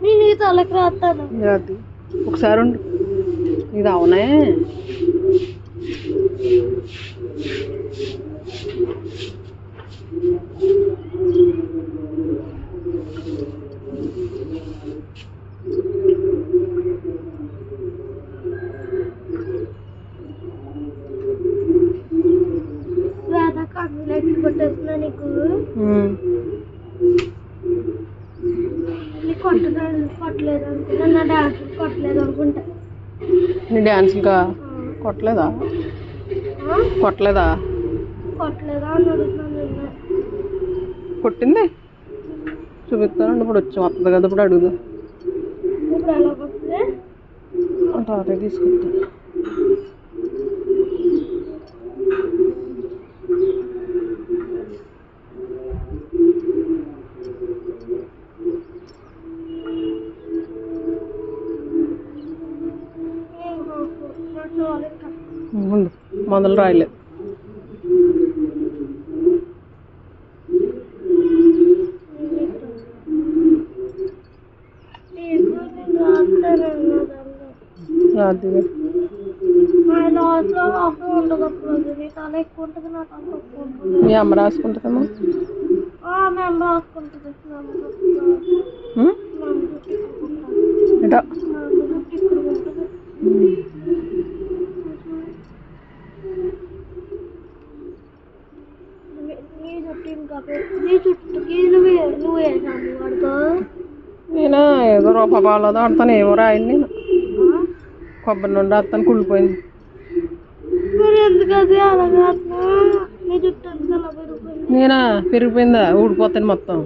నేను తలకి రాస్తాను ఒకసారి ఉండు. ఇది అవునే కన్నులకి కొట్టేస్తున్నా నీకు కొట్టలేదు అనుకుంటా. నా డాన్స్ కొట్టలేదు అనుకుంటా. నీ డాన్స్గా కొట్టలేదా? కొట్టలేదా కొట్టలేదా అని అడుగుతున్నాను. కొట్టింది చూపిస్తానండి. ఇప్పుడు వచ్చి వస్తుంది కదా, ఇప్పుడు అడుగుదా. ఇప్పుడు ఎలా కొట్టింది? తాతయ్య తీసుకొస్తా. మొదలు రాయలేదు. రాదుగా మీ అమ్మ రాసుకుంటుందమ్మా. మేము రాసుకుంటుంది. ఏంటో నేను ఏదో రూపాయలు ఆడతాను. ఏమో రాయండి. నేను కొబ్బరి నుండి ఆడతాను. కుళ్ళిపోయింది. నేనా పెరిగిపోయిందా? ఊడిపోతాను మొత్తం.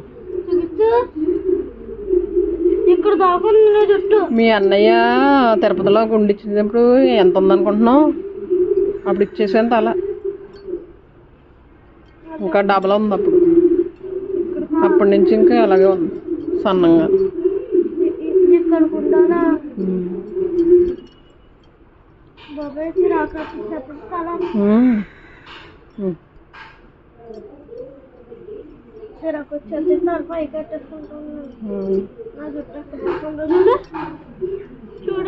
ఇక్కడ దాకా జుట్టు. మీ అన్నయ్య తిరుపతిలో గుండు ఇచ్చినప్పుడు ఎంత ఉందనుకుంటున్నావు? అప్పుడు ఇచ్చేసాను తల. ఇంకా డబల్ ఉంది అప్పుడు. అప్పటి నుంచి ఇంకా అలాగే ఉంది సన్నంగా. చూడ